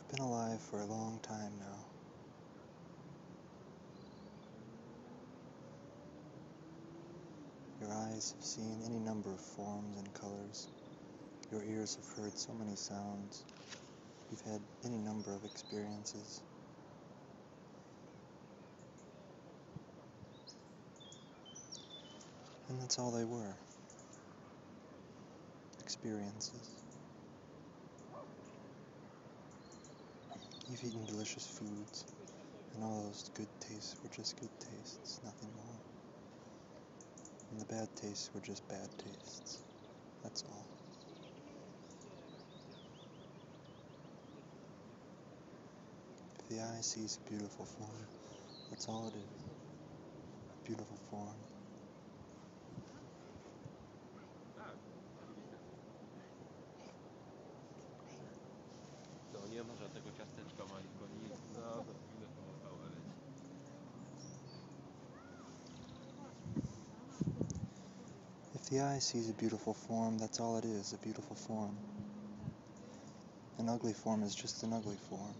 You've been alive for a long time now. Your eyes have seen any number of forms and colors. Your ears have heard so many sounds. You've had any number of experiences. And that's all they were. Experiences. You've eaten delicious foods, and all those good tastes were just good tastes, nothing more. And the bad tastes were just bad tastes. That's all. If the eye sees a beautiful form, that's all it is. A beautiful form. To nie ma żadnego ciasteczka Maliko, nic, no za chwilę to leci. If the eye sees a beautiful form, that's all it is, a beautiful form. An ugly form is just an ugly form.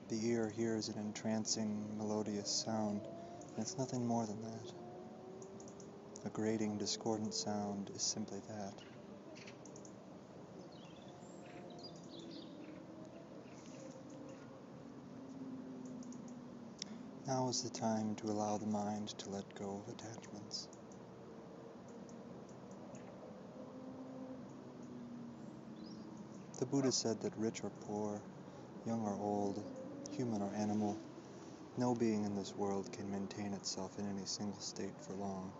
The ear hears an entrancing, melodious sound, and it's nothing more than that. A grating, discordant sound is simply that. Now is the time to allow the mind to let go of attachments. The Buddha said that rich or poor, young or old, human or animal, no being in this world can maintain itself in any single state for long.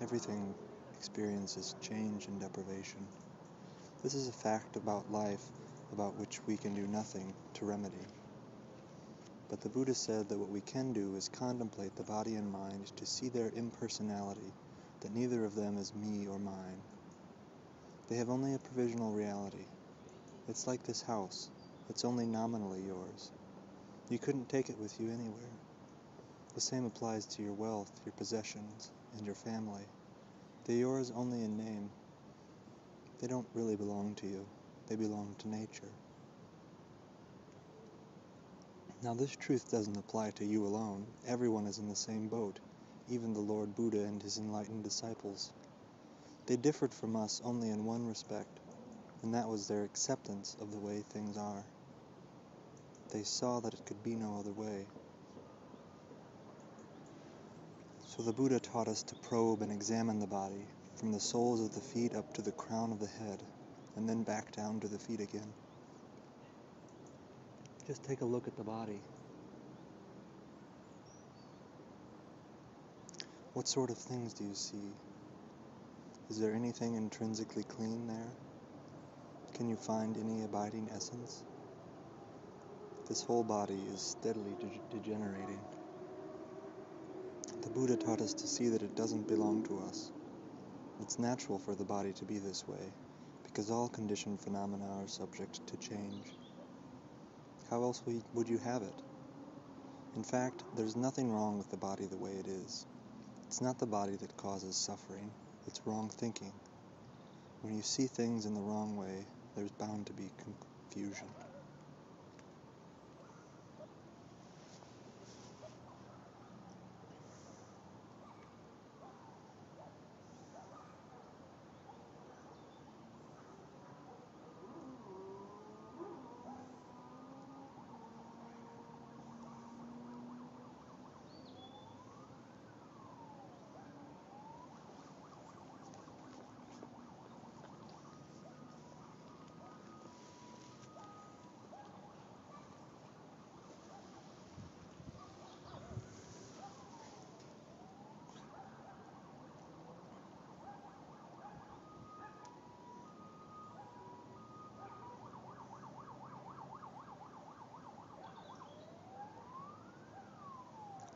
Everything experiences change and deprivation. This is a fact about life about which we can do nothing to remedy. But the Buddha said that what we can do is contemplate the body and mind to see their impersonality, that neither of them is me or mine. They have only a provisional reality. It's like this house. It's only nominally yours. You couldn't take it with you anywhere. The same applies to your wealth, your possessions, and your family. They're yours only in name. They don't really belong to you. They belong to nature. Now this truth doesn't apply to you alone. Everyone is in the same boat, even the Lord Buddha and his enlightened disciples. They differed from us only in one respect, and that was their acceptance of the way things are. They saw that it could be no other way. So the Buddha taught us to probe and examine the body, from the soles of the feet up to the crown of the head, and then back down to the feet again. Just take a look at the body. What sort of things do you see? Is there anything intrinsically clean there? Can you find any abiding essence? This whole body is steadily degenerating. The Buddha taught us to see that it doesn't belong to us. It's natural for the body to be this way, because all conditioned phenomena are subject to change. How else would you have it? In fact, there's nothing wrong with the body the way it is. It's not the body that causes suffering, it's wrong thinking. When you see things in the wrong way, there's bound to be confusion.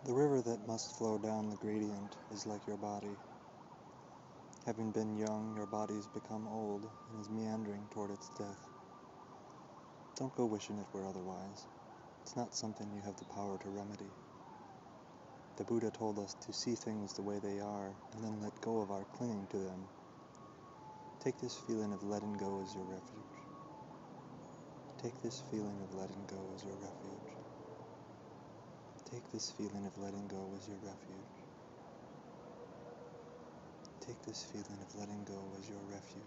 The river that must flow down the gradient is like your body. Having been young, your body's become old and is meandering toward its death. Don't go wishing it were otherwise. It's not something you have the power to remedy. The Buddha told us to see things the way they are and then let go of our clinging to them. Take this feeling of letting go as your refuge. Take this feeling of letting go as your refuge. Take this feeling of letting go as your refuge. Take this feeling of letting go as your refuge.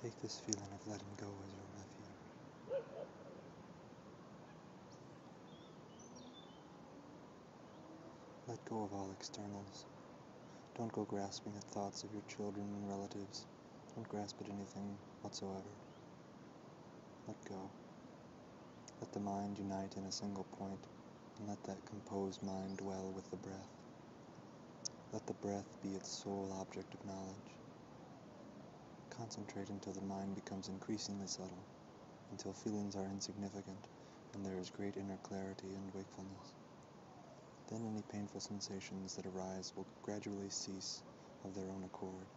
Take this feeling of letting go as your refuge. Let go of all externals. Don't go grasping at thoughts of your children and relatives. Don't grasp at anything whatsoever. Let go. Let the mind unite in a single point, and let that composed mind dwell with the breath. Let the breath be its sole object of knowledge. Concentrate until the mind becomes increasingly subtle, until feelings are insignificant, and there is great inner clarity and wakefulness. Then any painful sensations that arise will gradually cease of their own accord.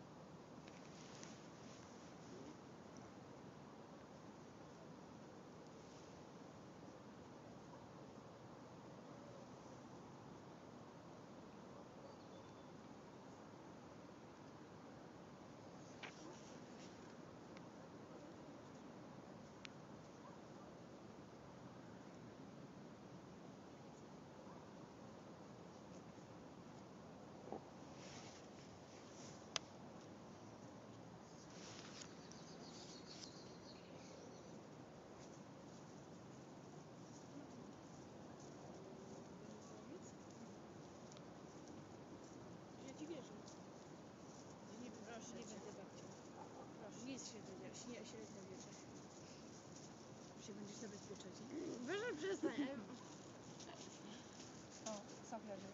Średniowiecze. Się będziesz zabezpieczać. Proszę przestań. O, sok leży.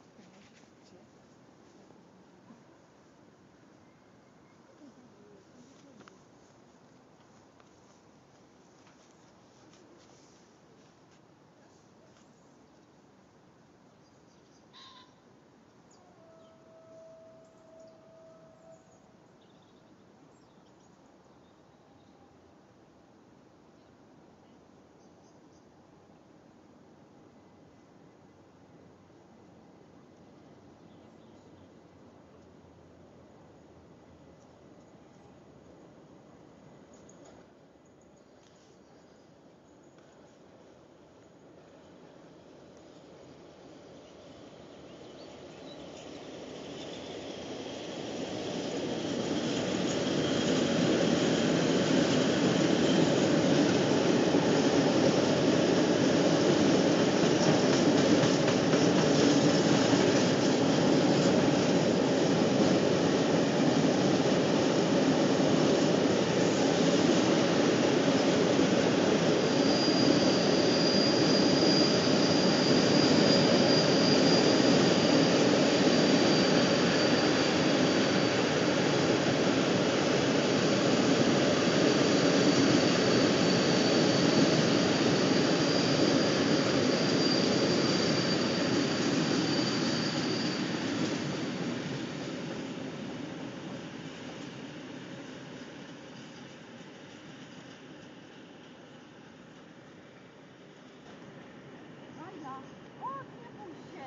Chodź, nie bój się.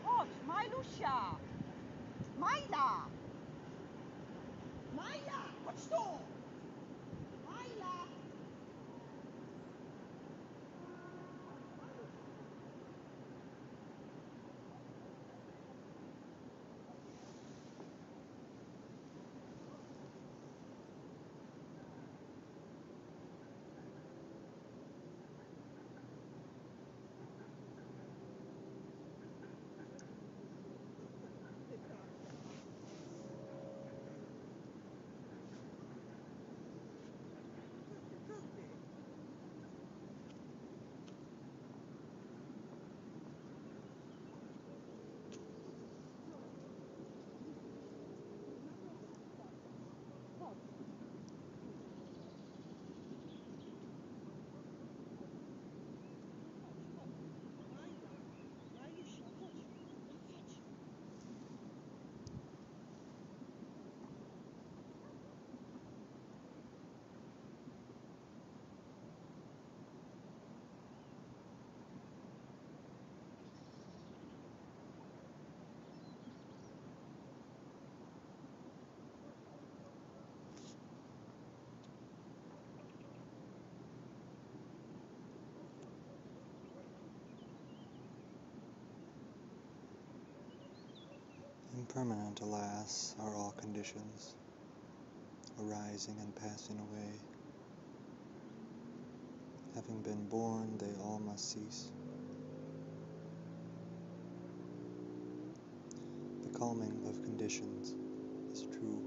Chodź, Majlusia. Majla. Majla, chodź tu. Majla. Permanent, alas, are all conditions, arising and passing away. Having been born, they all must cease. The calming of conditions is true.